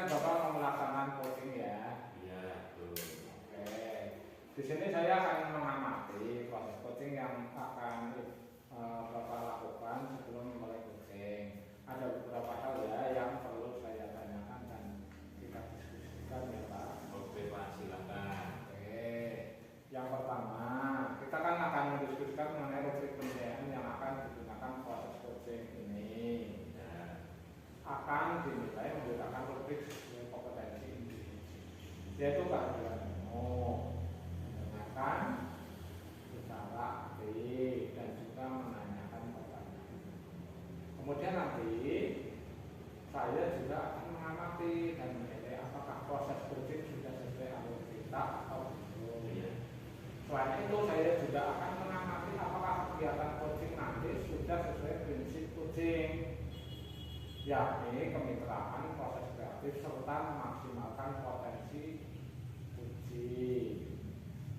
kan Bapak mau melaksanakan coaching ya? Iya, betul. Oke. Di sini saya akan mengamati proses coaching yang akan Bapak lakukan sebelum mulai coaching. Ada beberapa hal ya yang perlu saya tanyakan dan kita diskusikan ya Pak. Oke Pak, silakan. Oke. Yang pertama, kita kan akan mendiskusikan mengenai rubrik penilaian yang akan digunakan proses coaching ini. Ya. Akan dinilai menggunakan rubrik sesuai kompetensi individu, yaitu kehadiran memo, mendengarkan secara aktif dan juga menanyakan pertanyaan. Kemudian nanti saya juga akan mengamati dan menilai apakah proses coaching sudah sesuai alur kita atau belum. Iya. Selain itu saya juga akan mengamati apakah kegiatan coaching nanti sudah sesuai prinsip coaching, yakni kemitraan, proses kreatif, serta memaksimalkan potensi uji.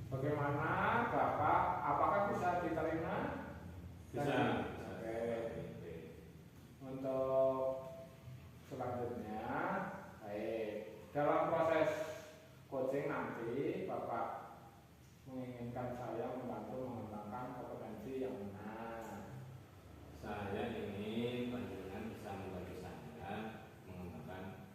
Bagaimana Bapak? Apakah bisa diterima? Bisa. Oke. Untuk selanjutnya, baik. Dalam proses coaching nanti Bapak menginginkan saya membantu mengembangkan kompetensi yang benar. Saya ingin panjenengan bisa membantu saya mengembangkan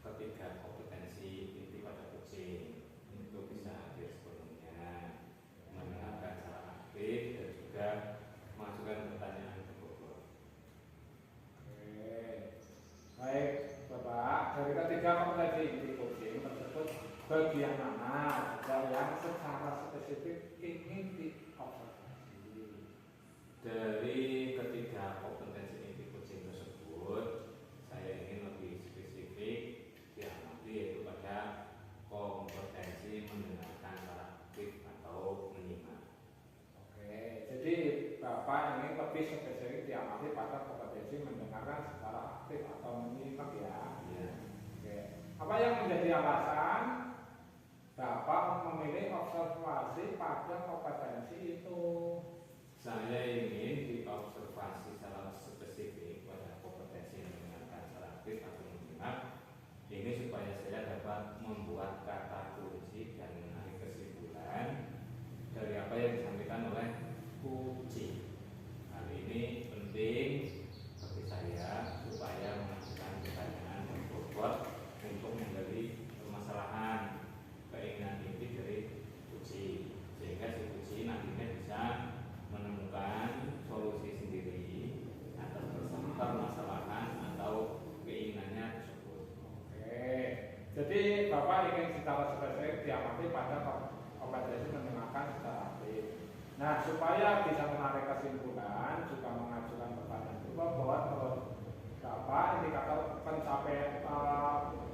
ketiga kompetensi inti pada coaching. Itu bisa hadir sepenuhnya, mendengarkan secara aktif dan juga masukkan pertanyaan ke Bogor. Oke. Baik, Bapak. Dari ketiga kompetensi inti coaching tersebut, bagian mana yang secara spesifik ingin diobservasi? Dari ketiga kompetensi inti coaching tersebut, saya ingin lebih spesifik diamati yaitu pada kompetensi mendengarkan secara aktif atau menyimak. Oke, jadi Bapak ingin lebih spesifik diamati pada kompetensi mendengarkan secara aktif atau menyimak ya. Ya. Oke. Apa yang menjadi alasan Bapak memilih observasi pada kompetensi itu? Saya ingin diobservasi secara spesifik pada kompetensi mendengarkan secara aktif atau menyimak. Ini supaya saya dapat membuat kata kunci dan menarik kesimpulan dari apa yang disampaikan oleh kunci. Hal ini penting bagi saya supaya mengajukan pertanyaan yang bobot untuk menggali permasalahan keinginan inti dari kunci, sehingga si kunci nantinya bisa menemukan solusi sendiri atas permasalahan atau keinginannya tersebut. Oke, jadi Bapak ingin secara spesifik diamati pada kompetensi mendengarkan secara aktif. Nah, supaya bisa menarik kesimpulan, juga mengajukan pertanyaan juga bahwa menurut Bapak indikator pencapaian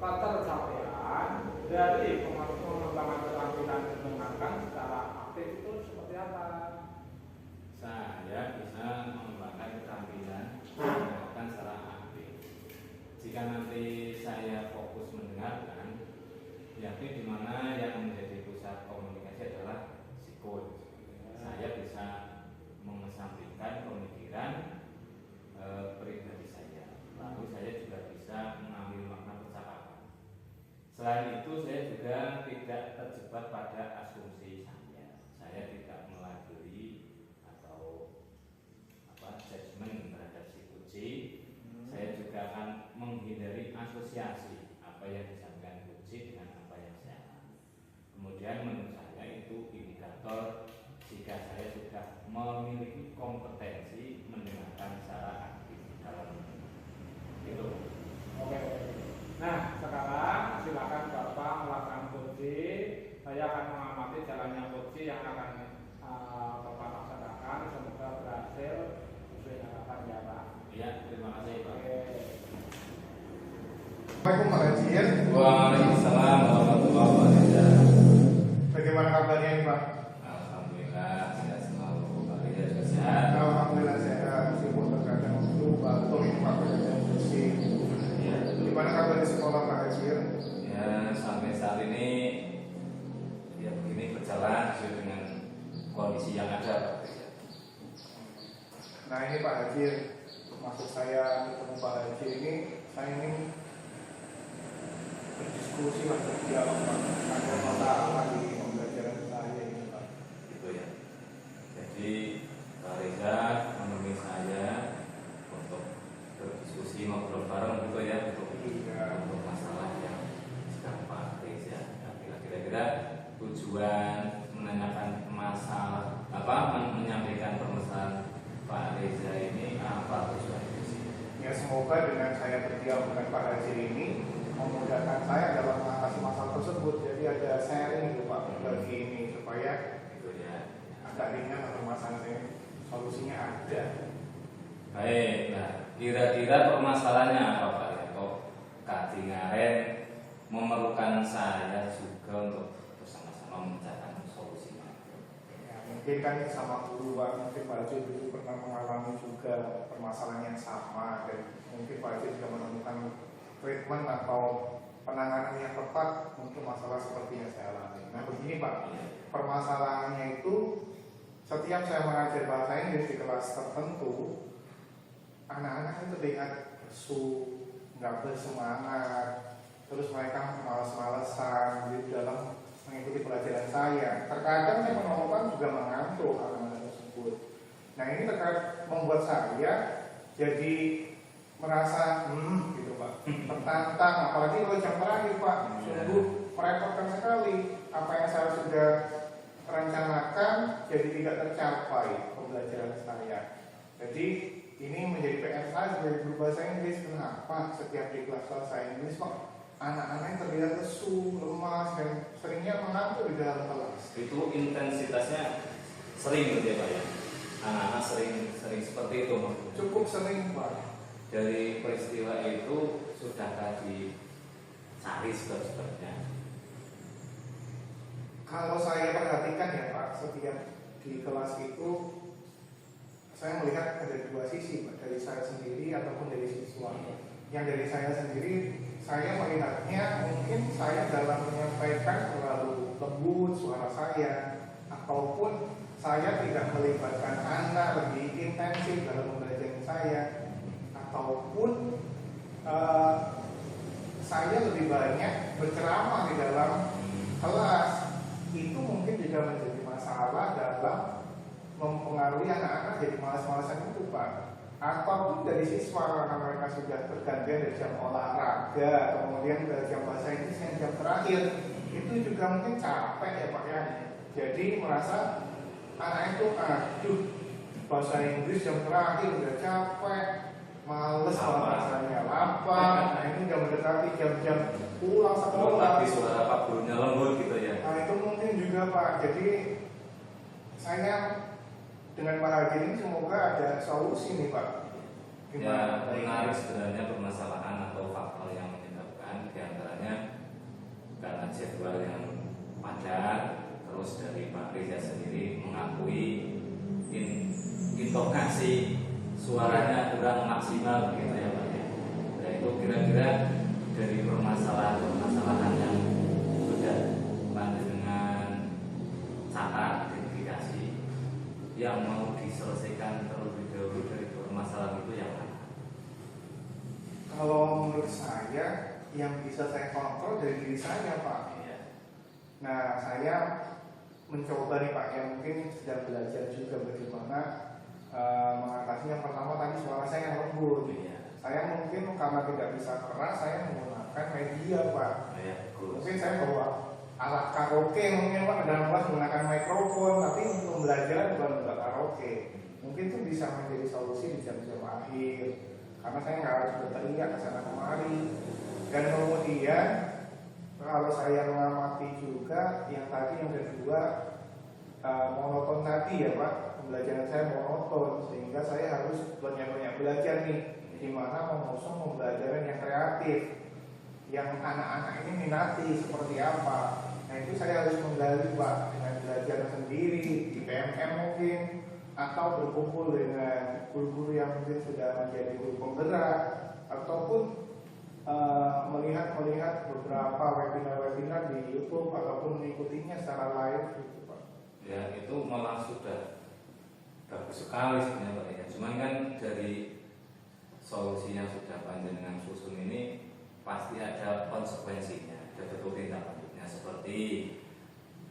ketercapaian dari pengembangan keterampilan mendengarkan secara aktif itu seperti apa? Saya bisa mengembangkan keterampilan mendengarkan secara aktif. Jika nanti saya fokus mendengarkan, yakni di mana yang menjadi pusat komunikasi adalah si coach. Saya bisa mengesampingkan pemikiran pribadi saya. Lalu saya juga bisa mengambil makna percakapan. Selain itu, saya juga tidak terjebak pada asumsi saya. Saya tidak melabeli atau judgement terhadap si kunci. Saya juga akan menghindari asosiasi apa yang disampaikan kunci dengan apa yang saya alami. Kemudian menurut saya itu indikator jika saya sudah memiliki kompetensi mendengarkan secara aktif dalam itu. Oke. Nah, sekarang silakan Bapak melakukan kunci. Saya akan mengamati jalannya kunci yang akan Bapak laksanakan. Semoga berhasil sesuai harapan ya Pak. Ya, terima kasih Pak. Oke. Assalamualaikum Pak Hajir. Waalaikumsalam warahmatullahi wabarakatuh. Bagaimana kabarnya ini Pak? Alhamdulillah sehat selalu. Pak Hajir sehat. Alhamdulillah sehat. Meskipun terkadang waktu batuk ini Pak Hajir bersih. Ya. Gimana kabar di sekolah Pak Hajir? Ya, sampai saat ini ya begini berjalan sesuai dengan kondisi yang ada Pak Hajir. Nah ini Pak Hajir, maksud saya ketemu Pak Hajir ini, saya ingin berdiskusi lah, berdialog Pak. Ada masalah di pembelajaran saya ini Pak. Gitu ya. Jadi Pak Reza menemui saya untuk berdiskusi ngobrol bareng gitu ya untuk masalah yang sedang Pak Reza. Nah, kira-kira tujuan menanyakan masalah menyampaikan permasalahan Pak Reza ini apa tujuannya? Ya semoga dengan saya berdialog dengan Pak Haji ini memudahkan saya dalam mengatasi masalah tersebut. Jadi ada sharing gitu Pak bagi ini supaya Gitu ya. agak ringan atau masalah ini solusinya ada. Baik, nah kira-kira permasalahannya apa Pak? Kok Kak Ngaren memerlukan saya juga untuk bersama-sama mencarikan solusinya. Ya, mungkin kan sama guru Pak, mungkin Pak Haji dulu pernah mengalami juga permasalahan yang sama dan mungkin Pak Haji juga menemukan treatment atau penanganan yang tepat untuk masalah seperti yang saya alami. Nah begini Pak, permasalahannya itu setiap saya mengajar bahasa Inggris di kelas tertentu, anak-anak itu terlihat lesu, nggak bersemangat, terus mereka malas-malesan di dalam mengikuti pelajaran saya. Terkadang saya menemukan juga mengantuk anak-anak tersebut. Nah ini terkadang membuat saya jadi merasa gitu Pak, tertantang, apalagi kalau jam terakhir Pak, sungguh merepotkan sekali. Apa yang saya sudah rencanakan jadi tidak tercapai pembelajaran saya. Jadi ini menjadi PR saya sebagai guru bahasa Inggris. Kenapa setiap di kelas bahasa Inggris Pak, anak-anak terlihat lesu, lemas, dan seringnya mengantuk di dalam kelas. Itu intensitasnya sering gitu ya Pak ya? Anak-anak sering seperti itu maksudnya? Cukup sering Pak. Dari peristiwa itu sudahkah dicari sebab-sebabnya? Kalau saya perhatikan ya Pak, setiap di kelas itu saya melihat ada dua sisi Pak, dari saya sendiri ataupun dari siswa. Yang dari saya sendiri, saya melihatnya mungkin saya dalam menyampaikan terlalu lembut suara saya, ataupun saya tidak melibatkan anak lebih intensif dalam pembelajaran saya, ataupun saya lebih banyak berceramah di dalam kelas. Itu mungkin juga menjadi masalah dalam mempengaruhi anak-anak jadi malas-malasan itu Pak. Ataupun dari siswa karena mereka sudah tergantian dari jam olahraga, kemudian ke jam bahasa Inggris yang jam terakhir, itu juga mungkin capek ya Pak ya. Jadi merasa anak itu aduh bahasa Inggris jam terakhir udah capek, males bahasanya lapar. Nah ini udah mendekati jam-jam pulang sekolah. Tapi suara Pak gurunya lembut gitu ya. Nah itu mungkin juga Pak. Jadi saya dengan Pak Haji ini semoga ada solusi nih Pak. Ya menarik sebenarnya permasalahan atau faktor yang menyebabkan diantaranya karena jadwal yang padat, terus dari Pak Reza sendiri mengakui intonasi suaranya kurang maksimal begitu ya Pak ya. Nah itu kira-kira dari permasalahan yang sudah panjenengan catat identifikasi yang mau diselesaikan terlebih dahulu dari permasalahan itu yang mana? Kalau menurut saya yang bisa saya kontrol dari diri saya Pak. Iya. Nah saya mencoba nih Pak, yang mungkin sedang belajar juga bagaimana mengatasi. Yang pertama tadi suara saya yang lembut. Iya. Saya mungkin karena tidak bisa keras, saya menggunakan media Pak. Iya, Mungkin saya bawa alat karaoke mungkin Pak, dalam kelas menggunakan mikrofon, tapi untuk pembelajaran bukan untuk karaoke. Mungkin itu bisa menjadi solusi di jam-jam akhir, karena saya nggak harus berteriak ke sana kemari. Dan kemudian kalau saya mengamati juga yang tadi yang kedua, monoton tadi ya Pak, pembelajaran saya monoton, sehingga saya harus banyak-banyak belajar nih, gimana mengusung pembelajaran yang kreatif, yang anak-anak ini minati seperti apa. Nah itu saya harus menggali Pak, dengan belajar sendiri di PMM mungkin, atau berkumpul dengan guru-guru yang mungkin sudah menjadi guru penggerak, ataupun melihat beberapa webinar-webinar di YouTube ataupun mengikutinya secara live gitu Pak. Ya itu malah sudah bagus sekali sebenarnya Pak ya. Cuman kan dari solusi yang sudah panjenengan susun ini pasti ada konsekuensinya, ada bentuk tindak lanjutnya seperti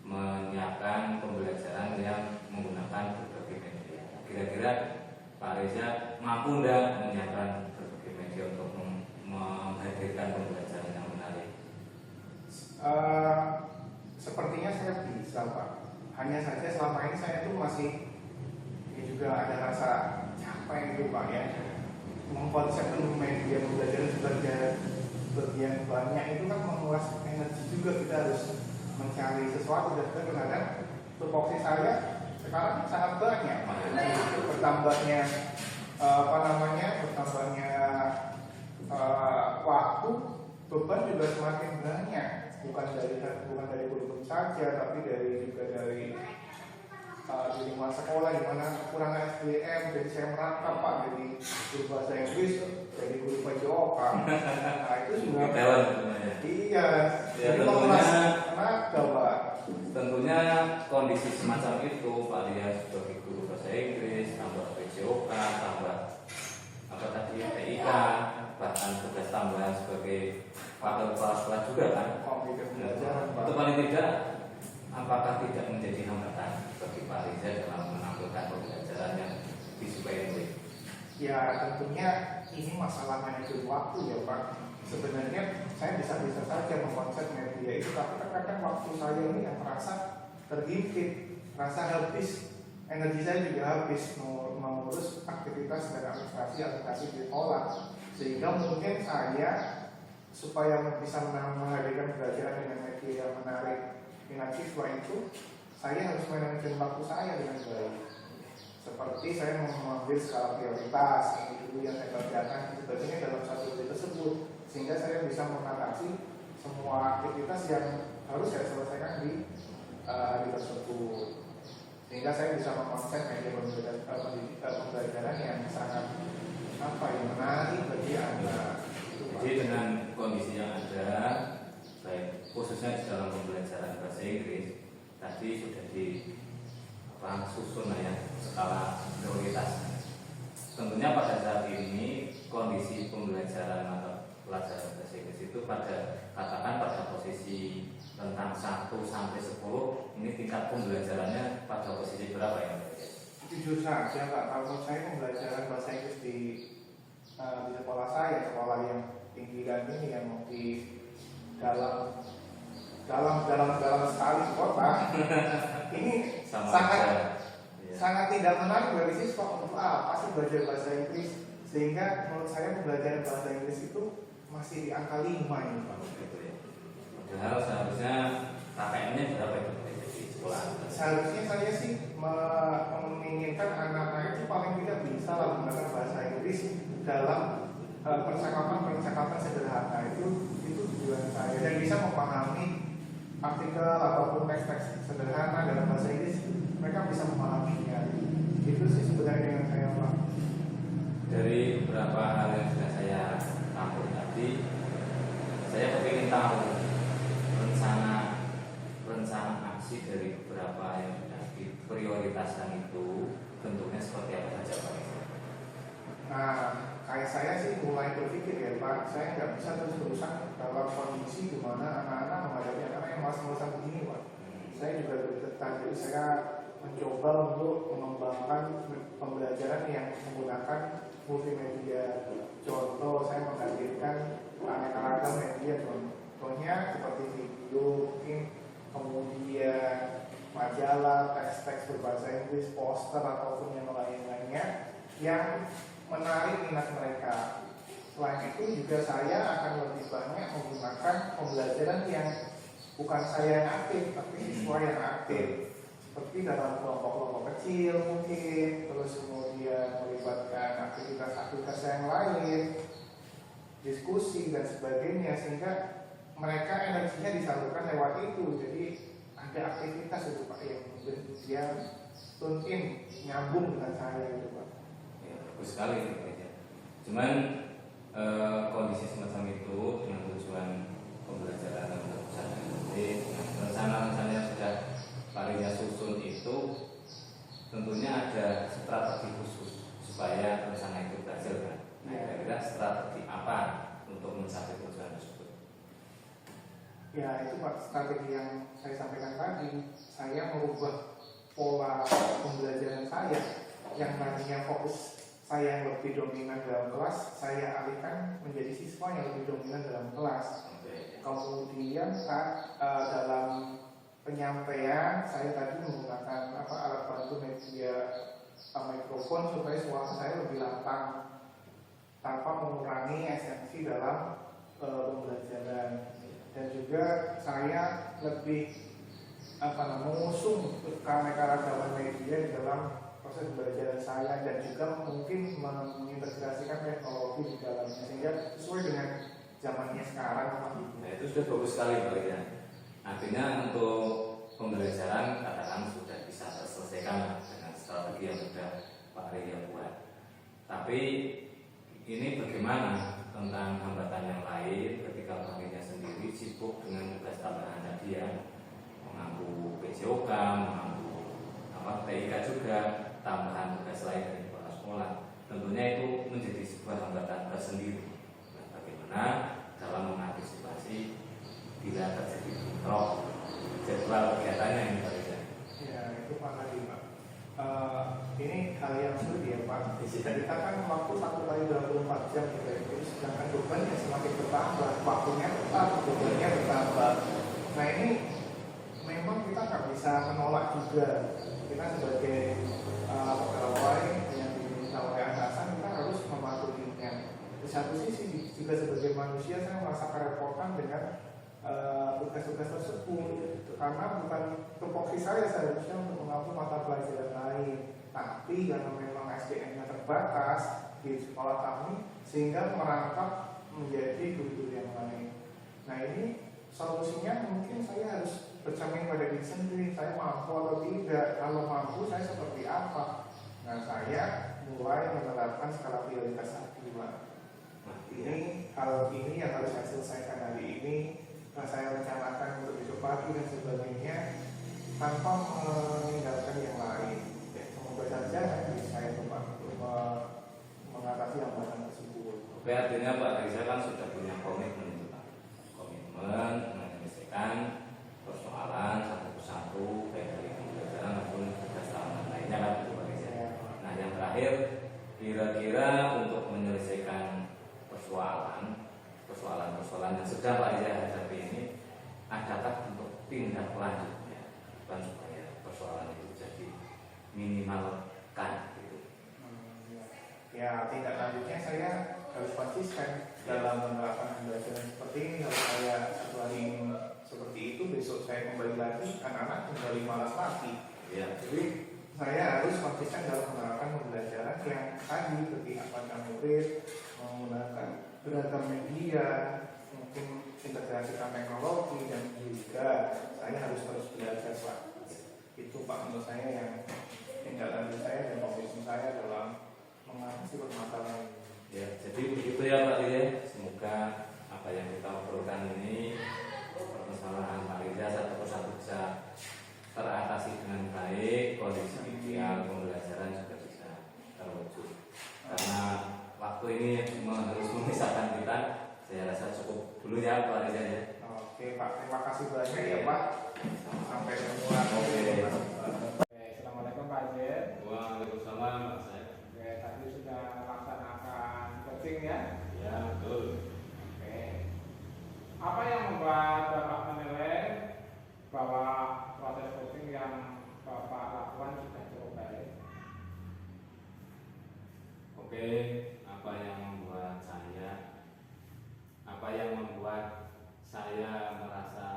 menyiapkan pembelajaran yang menggunakan berbagai media. Kira-kira Pak Reza mampu nggak menyiapkan berbagai media untuk menghadirkan pembelajaran yang menarik? Sepertinya saya bisa, Pak. Hanya saja selama ini saya tuh masih juga ada rasa capek gitu, Pak, ya. Mengkonsep media pembelajaran sebagian banyak itu kan menguras energi juga. Kita harus mencari sesuatu dan kadang-kadang tupoksi saya sekarang sangat banyak. Bertambahnya bertambahnya waktu, beban juga semakin banyak. Bukan dari kurikulum saja, tapi juga dari di lingkungan sekolah di mana kekurangan SDM. Jadi saya merangkap, Pak, jadi guru bahasa Inggris, jadi guru PJOK. Nah itu juga iya. Jadi menguras tenaga, Pak. Tentunya kondisi semacam itu Pak Ria sebagai guru bahasa Inggris, tambah PJOK, tambah TIK, bahkan tugas tambahan sebagai wakil kepala sekolah juga kan. Itu paling tidak, apakah tidak menjadi hambatan bagi Pak Riza dalam menampilkan pembelajaran yang disukai murid? Ya tentunya ini masalah manajemen waktu ya, Pak. Sebenarnya saya bisa-bisa saja mengkonsep media itu, tapi kadang waktu saya ini yang merasa terhimpit, rasa habis, energi saya juga habis mengurus aktivitas dan administrasi di sekolah, sehingga mungkin saya supaya bisa menghadirkan pembelajaran dengan media yang menarik minat siswa itu, saya harus manajemen waktu saya dengan baik. Seperti saya mengambil skala prioritas, ini dulu yang saya kerjakan, sebagainya dalam satu hari tersebut, sehingga saya bisa mengatasi semua aktivitas yang harus saya selesaikan di hari tersebut, sehingga saya bisa mengkonsep media pembelajaran yang sangat menarik bagi anak. Jadi dengan kondisi yang ada, baik khususnya di dalam pembelajaran bahasa Inggris, tadi sudah susun ya skala prioritas. Tentunya pada saat ini kondisi pembelajaran atau pelajaran bahasa Inggris itu katakan pada posisi tentang 1 sampai 10, ini tingkat pembelajarannya pada posisi berapa ya? Jujur saja, Pak, kalau saya pembelajaran bahasa Inggris di sekolah saya, sekolah yang pinggiran ini, yang di dalam sekali kota, ini sangat tidak menarik bagi siswa. Untuk apa sih belajar bahasa Inggris? Sehingga menurut saya pembelajaran bahasa Inggris itu masih di angka 5 ini, Pak. Padahal seharusnya KPM-nya berapa itu di sekolah? Seharusnya saya sih menginginkan anak-anak itu paling tidak bisa menggunakan bahasa Inggris dalam percakapan sederhana, itu tujuan saya, dan bisa memahami artikel ataupun teks-teks sederhana dalam bahasa Inggris, mereka bisa memahaminya. Itu sih sebenarnya yang saya Pak. Dari beberapa hal yang sudah saya tampung tadi, saya ingin tahu rencana aksi dari beberapa yang sudah diprioritaskan itu bentuknya seperti apa saja, Pak? Nah, kayak saya sih mulai berpikir ya, Pak, saya nggak bisa terus-terusan dalam kondisi di mana anak-anak menghadapi anak yang malas-malasan begini, Pak. Saya juga bergetar, jadi saya mencoba untuk mengembangkan pembelajaran yang menggunakan multimedia. Contoh, saya menghadirkan aneka ragam media, contohnya seperti video, kemudian majalah, teks-teks berbahasa Inggris, poster ataupun yang lain-lainnya yang menarik minat mereka. Selain itu juga saya akan lebih banyak menggunakan pembelajaran yang bukan saya yang aktif, tapi siswa yang aktif, seperti dalam kelompok-kelompok kecil mungkin, terus kemudian melibatkan aktivitas-aktivitas yang lain, diskusi dan sebagainya, sehingga mereka energinya disalurkan lewat itu. Jadi ada aktivitas itu Pak yang dia tune in, nyambung dengan saya itu Pak. Ya, bagus sekali ya. Cuman kondisi semacam itu dengan tujuan pembelajaran dan terpusat nanti, rencana-rencana yang sudah Pak Ria susun itu tentunya ada strategi khusus supaya rencana itu berhasil kan. Nah, kira-kira strategi apa untuk mencapai tujuan tersebut. Ya itu Pak, strategi yang saya sampaikan tadi. Saya merubah pola pembelajaran saya yang tadinya fokus saya yang lebih dominan dalam kelas, saya alihkan menjadi siswa yang lebih dominan dalam kelas. Kemudian dalam penyampaian saya tadi menggunakan alat bantu media mikrofon supaya suara saya lebih lantang tanpa mengurangi esensi dalam pembelajaran. Dan juga saya lebih mengusung keanekaragaman media di dalam proses pembelajaran saya, dan juga mungkin mengintegrasikan teknologi di dalamnya sehingga sesuai dengan zamannya sekarang. Nah itu sudah bagus sekali Pak ya. Artinya untuk pembelajaran katakan sudah bisa terselesaikan dengan strategi yang sudah Pak Ria buat. Tapi ini bagaimana tentang hambatan yang lain ketika Pak Ria sendiri sibuk dengan tugas tambahan tadi ya, mengampu PJOK, mengampu TIK juga, tambahan tugas lain dari kepala sekolah. Tentunya itu menjadi sebuah hambatan tersendiri. Nah, bagaimana dalam mengantisipasi bila terjadi bentrok jadwal kegiatannya ini Pak Ria? Ya itu Pak tadi Pak. Ini hal yang sulit ya Pak. Kita kan waktu 1 kali 24 jam gitu ya. Jadi sedangkan bebannya semakin bertambah, waktunya tetap, bebannya bertambah. Nah ini memang kita nggak bisa menolak juga. Kita sebagai pegawai yang diminta oleh atasan, kita harus mematuhinya. Di satu sisi juga sebagai manusia saya merasa kerepotan dengan tugas-tugas tersebut, karena bukan tupoksi saya seharusnya untuk mengambil mata pelajaran lain, tapi karena memang SDM-nya terbatas di sekolah kami sehingga merangkap menjadi guru-guru yang lain. Nah ini solusinya mungkin saya harus bercermin pada diri sendiri, saya mampu atau tidak, kalau mampu saya seperti apa. Nah saya mulai menerapkan skala prioritas aktiva. Nah ini hal ini yang harus saya selesaikan hari ini. Nah, saya rencanakan untuk besok pagi dan sebagainya tanpa meninggalkan yang lain. Ya, semoga saja nanti saya coba mengatasi hambatan tersebut. Oke, artinya Pak Riza kan sudah punya komitmen itu Pak. Komitmen menyelesaikan persoalan satu persatu baik dari pembelajaran maupun tugas tambahan lainnya kan itu Pak Riza. Nah yang terakhir, kira-kira untuk menyelesaikan persoalan yang sedang Pak Riza hadapi ini, adakah untuk tindak lanjutnya bukan supaya persoalan itu jadi minimalkan gitu? Ya tindak lanjutnya saya harus konsisten dalam menerapkan pembelajaran seperti ini. Kalau saya satu hari ini seperti itu, besok saya kembali lagi, anak-anak kembali malas lagi. Ya. Jadi saya harus konsisten dalam menerapkan pembelajaran yang tadi, berpihak pada murid, menggunakan beragam media, mungkin integrasikan teknologi, dan juga saya harus terus belajar Pak. Itu Pak menurut saya yang tindak lanjut saya dan komitmen saya dalam mengatasi permasalahan. Ya, jadi begitu ya Pak Riza. Semoga apa yang kita obrolkan ini, permasalahan Pak Riza satu persatu bisa teratasi dengan baik, kondisi ideal pembelajaran juga bisa terwujud. Karena waktu ini harus memisahkan kita, saya rasa cukup dulu ya Pak Riza ya. Oke Pak, terima kasih banyak ya Pak. Sampai semua. Assalamualaikum Pak Azir. Waalaikumsalam Pak Said. Oke, tadi sudah melaksanakan coaching ya? Ya betul. Oke. Apa yang membuat Bapak menilai bahwa proses coaching yang Bapak lakukan sudah cukup baik? Oke, apa yang membuat saya merasa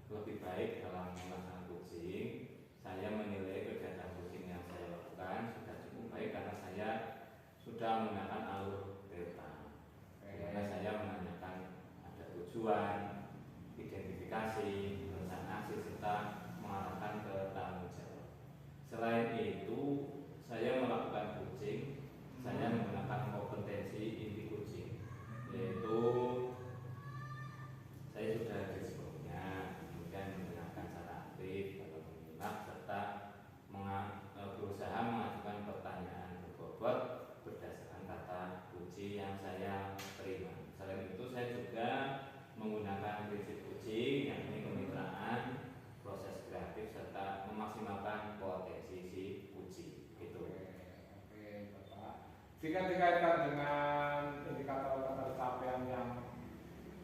lebih baik dalam melaksanakan coaching? Saya menilai kegiatan coaching yang saya lakukan sudah cukup baik karena saya sudah menggunakan alur delta. Dimana saya menanyakan ada tujuan, identifikasi, rencana aksi serta mengarahkan ke tanggung jawab. Selain itu, saya melakukan coaching, saya menggunakan kompetensi inti coaching, yaitu saya sudah di sebelumnya, kemudian menggunakan cara aktif dalam menyimak serta berusaha mengajukan pertanyaan berbobot berdasarkan kata kunci yang saya terima. Selain itu prinsip kucing, yakni kemitraan, proses kreatif serta memaksimalkan potensi si kucing. Gitu. Oke, Bapak. Jika dikaitkan dengan indikator ketercapaian yang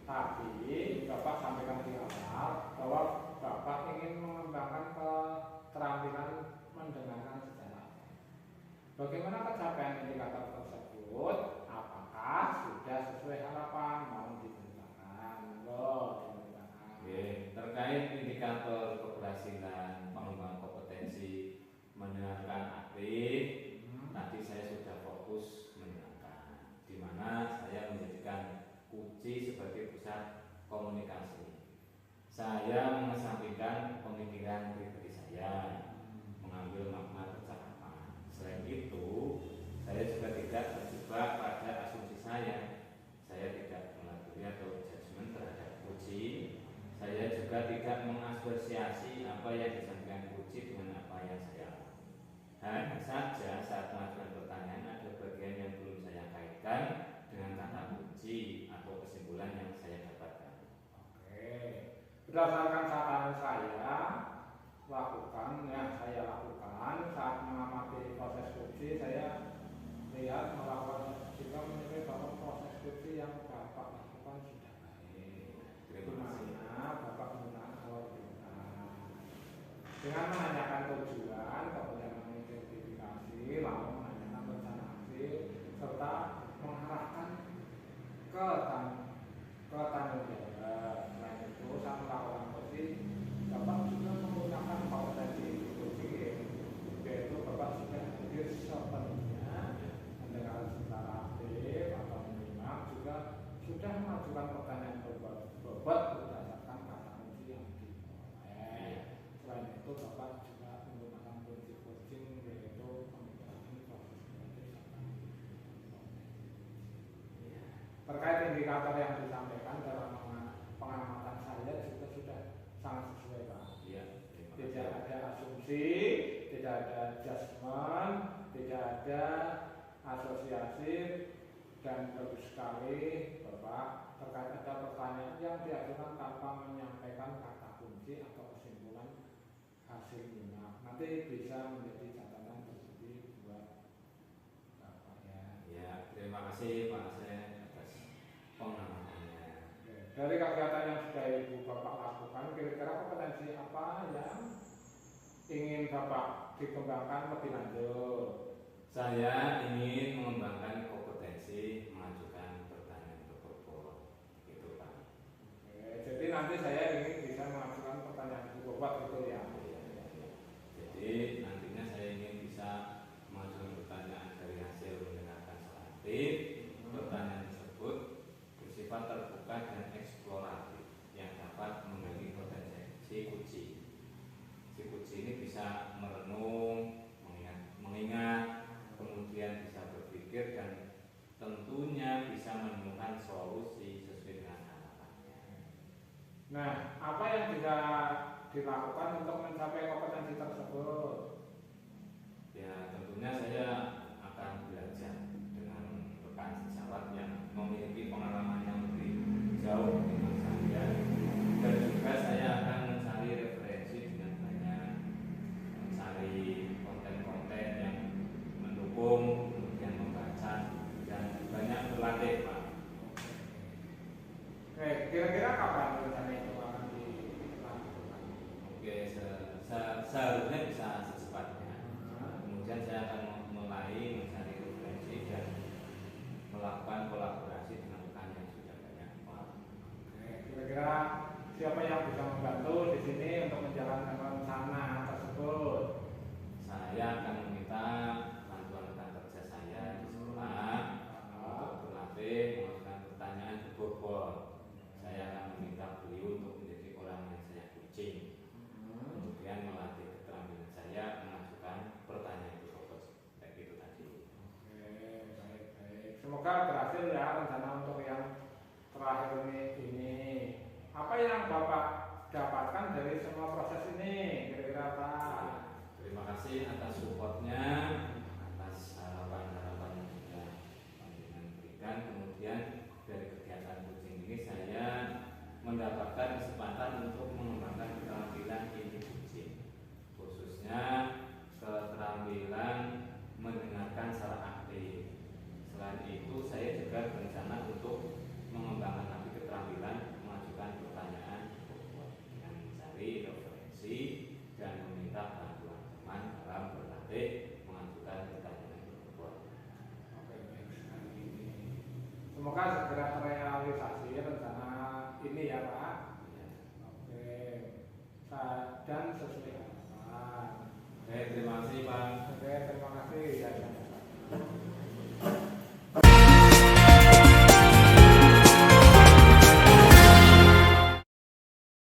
tadi Bapak sampaikan di awal bahwa Bapak ingin mengembangkan keterampilan mendengarkan secara aktif. Bagaimana pencapaian indikator tersebut? Apakah sudah sesuai harapan? Mau diceritakan? Oke, terkait indikator keberhasilan pengembangan kompetensi mendengarkan aktif, tadi saya sudah fokus mendengarkan, di mana saya menjadikan kunci sebagai pusat komunikasi. Saya mengesampingkan pemikiran pribadi saya, mengambil makna percakapan. Selain itu, saya juga tidak terjebak pada asumsi saya. Saya tidak melabeli atau judgement terhadap kunci. Saya juga tidak mengasosiasi apa yang disampaikan kunci dengan apa yang saya alami. Hanya saja saat mengajukan pertanyaan ada bagian yang belum saya kaitkan dengan kata kunci atau kesimpulan yang saya dapatkan. Oke, berdasarkan catatan saya lakukan saat mengamati proses skripsi, saya lihat melakukan juga menilai bahwa proses skripsi yang Bapak lakukan sudah baik. Terima kasih. Bapak menggunakan awal perintah dengan menanyakan tujuan, kemudian mengidentifikasi, lalu menanyakan rencana aksi, serta mengarahkan ke tanggung jawab. Selain itu, saat melakukan kursi, Bapak juga menggunakan kompetensi kursi, yaitu Bapak sudah hadir sepenuhnya mendengar secara aktif atau menyimak, juga sudah mengajukan pertanyaan bobot berdasarkan kata kunci yang diperoleh. Selain itu, Bapak juga menggunakan prinsip coaching, yaitu pemikiran proses kreatif serta terkait indikator yang disampaikan dalam pengamatan saya juga sudah sangat sesuai, Pak. Iya, Tidak ada asumsi, tidak ada judgement, tidak ada asosiasi, dan bagus sekali Bapak terkait ada pertanyaan yang diajukan tanpa menyampaikan kata kunci atau kesimpulan hasil nyimak. Nanti bisa menjadi catatan tersendiri buat Bapak ya. Ya, terima kasih Pak Asep atas pengamatannya. Dari kegiatan yang sudah Ibu Bapak lakukan, kira-kira kompetensi apa yang ingin Bapak dikembangkan lebih lanjut? Saya ingin mengembangkan kompetensi mengajukan pertanyaan berbobot, gitu Pak. Oke, jadi nanti saya ingin bisa mengajukan pertanyaan berbobot gitu ya. Jadi nantinya saya ingin bisa mengajukan pertanyaan dari hasil mendengarkan secara aktif. Pertanyaan tersebut bersifat terbuka dan eksploratif yang dapat menggali potensi kunci. Si kunci ini bisa merenung, mengingat, kemudian bisa berpikir dan tentunya bisa menemukan solusi sesuai dengan harapannya. Nah, apa yang bisa dilakukan untuk mencapai kompetensi tersebut? Ya, tentunya saya akan belajar dengan rekan sejawat yang memiliki pengalaman yang lebih jauh dengan saya, dan juga saya akan mencari referensi dengan banyak, mencari konten-konten yang mendukung, kemudian membaca dan banyak berlatih Pak. Oke, kira-kira kapan rencana itu akan dilakukan? Oke, seharusnya bisa secepatnya. Kemudian saya akan mulai mencari referensi dan melakukan kolaborasi dengan rekan yang sudah banyak pengalaman. Oke, kira-kira siapa yang bisa membantu di sini untuk menjalankan rencana tersebut? Saya akan meminta bantuan rekan kerja saya di sekolah untuk berlatih mengajukan pertanyaan berbobot. Saya akan meminta beliau untuk menjadi orang yang saya coaching. Kemudian melatih keterampilan saya mengajukan pertanyaan berbobot kayak gitu tadi. Oke, baik. Semoga berhasil ya rencana untuk yang terakhir ini. Apa yang Bapak dapatkan dari semua proses ini? Kira-kira apa? Terima kasih atas supportnya, atas harapan-harapan yang sudah panjenengan berikan. Kemudian dari kegiatan coaching ini saya mendapatkan kesempatan untuk mengembangkan keterampilan individu, khususnya keterampilan mendengarkan secara aktif. Selain itu, saya juga berencana untuk mengembangkan lagi keterampilan mengajukan pertanyaan dengan mencari referensi dan meminta bantuan teman dalam berlatih mengajukan pertanyaan berikut. Oke, baik sekali. Semoga segera terrealisasi rencana ini ya Pak. Oke, dan sesuai harapan. Terima